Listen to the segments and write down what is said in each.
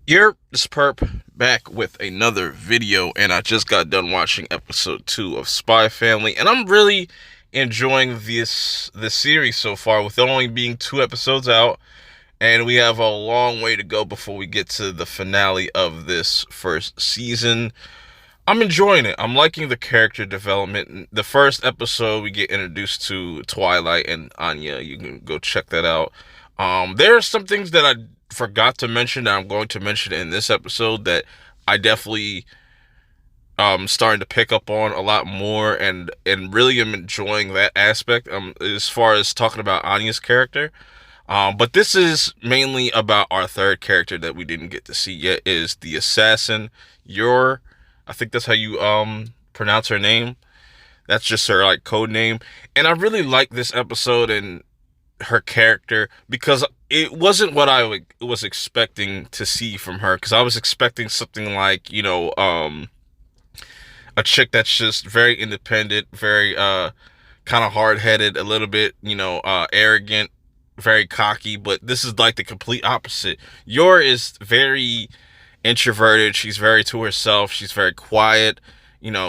You're this perp back with another video, and I just got done watching episode 2 of Spy Family, and I'm really enjoying this series so far, with only being 2 episodes out, and we have a long way to go before we get to the finale of this first season. I'm enjoying it. I'm liking the character development. The first episode, we get introduced to Twilight and Anya. You can go check that out. There are some things that I forgot to mention that I'm going to mention in this episode that I definitely starting to pick up on a lot more, and really am enjoying that aspect. As far as talking about Anya's character. But this is mainly about our third character that we didn't get to see yet, is the assassin. I think that's how you pronounce her name. That's just her like code name. And I really like this episode and her character, because it wasn't what I was expecting to see from her. Because I was expecting something like, a chick that's just very independent, very kind of hard-headed, a little bit, arrogant, very cocky. But this is like the complete opposite. Yor is very introverted. She's very to herself. She's very quiet.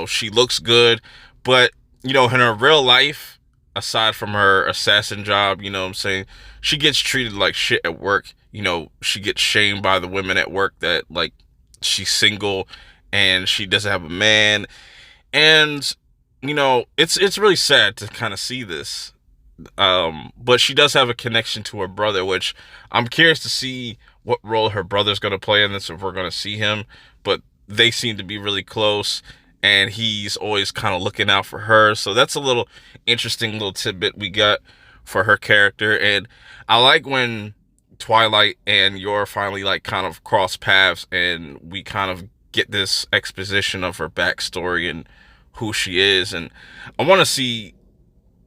She looks good, but in her real life, aside from her assassin job, what I'm saying, she gets treated like shit at work. She gets shamed by the women at work that, like, she's single and she doesn't have a man. And it's really sad to kind of see this. But she does have a connection to her brother, which I'm curious to see what role her brother's going to play in this, if we're going to see him. But they seem to be really close, and he's always kind of looking out for her. So that's a little interesting little tidbit we got for her character. And I like when Twilight and Yor finally like kind of cross paths, and we kind of get this exposition of her backstory and who she is. And I want to see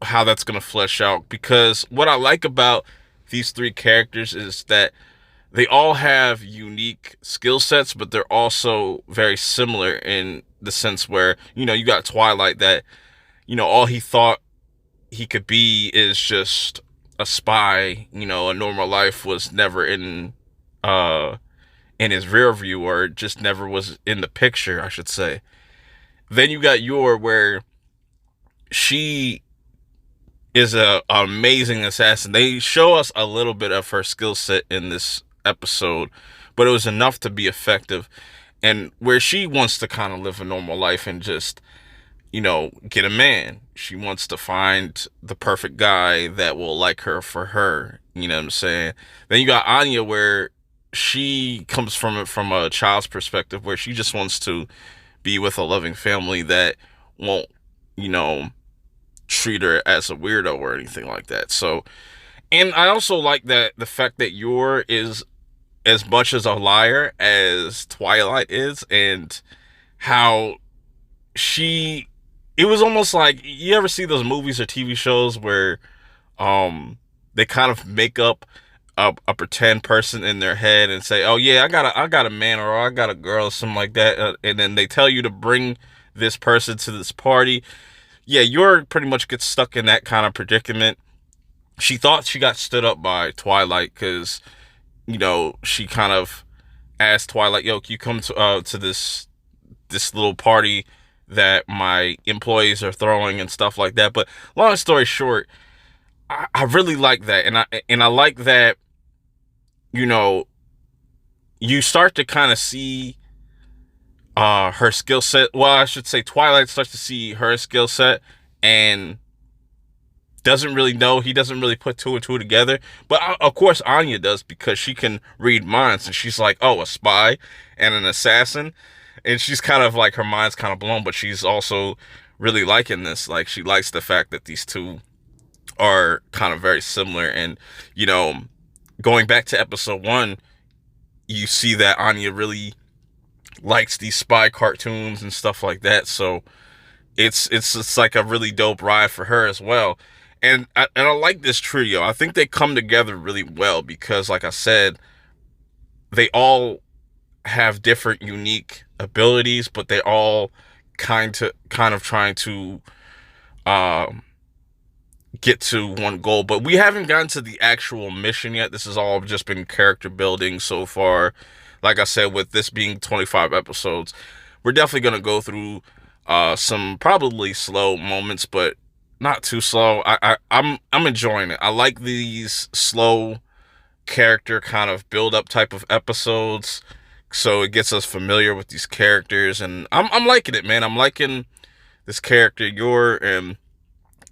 how that's going to flesh out, because what I like about these three characters is that they all have unique skill sets, but they're also very similar in the sense where, you got Twilight that, all he thought he could be is just a spy. A normal life was never in his rear view, or just never was in the picture, I should say. Then you got Yor, where she is a amazing assassin. They show us a little bit of her skill set in this episode, but it was enough to be effective. And where she wants to kind of live a normal life and just, get a man. She wants to find the perfect guy that will like her for her. You know what I'm saying? Then you got Anya, where she comes from it from a child's perspective, where she just wants to be with a loving family that won't, treat her as a weirdo or anything like that. So, and I also like that the fact that Yor is as much as a liar as Twilight is, and how it was almost like, you ever see those movies or TV shows where they kind of make up a pretend person in their head and say, oh yeah, I got a man, or I got a girl, or something like that, and then they tell you to bring this person to this party. Yeah, Yor pretty much gets stuck in that kind of predicament. She thought she got stood up by Twilight, because she kind of asked Twilight, yo, can you come to this little party that my employees are throwing and stuff like that. But long story short, I really like that. And I like that, you start to kind of see her skill set. Well, I should say Twilight starts to see her skill set, and he doesn't really put two and two together. But of course Anya does, because she can read minds, and she's like, oh, a spy and an assassin. And she's kind of like, her mind's kind of blown, but she's also really liking this. Like, she likes the fact that these two are kind of very similar. And, going back to episode 1, you see that Anya really likes these spy cartoons and stuff like that. So it's like a really dope ride for her as well. And I like this trio. I think they come together really well, because, like I said, they all have different unique abilities, but they all kind of trying to get to one goal. But we haven't gotten to the actual mission yet. This has all just been character building so far. Like I said, with this being 25 episodes, we're definitely gonna go through some probably slow moments, but not too slow. I'm enjoying it. I like these slow character kind of build up type of episodes, so it gets us familiar with these characters, and I'm liking it, man. I'm liking this character Yor and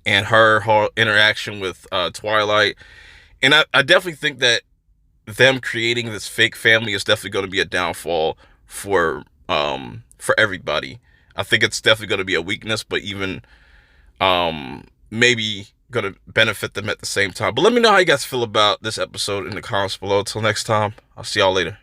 her whole interaction with Twilight, and I definitely think that them creating this fake family is definitely going to be a downfall for everybody. I think it's definitely going to be a weakness, but even maybe going to benefit them at the same time. But let me know how you guys feel about this episode in the comments below. Till next time, I'll see y'all later.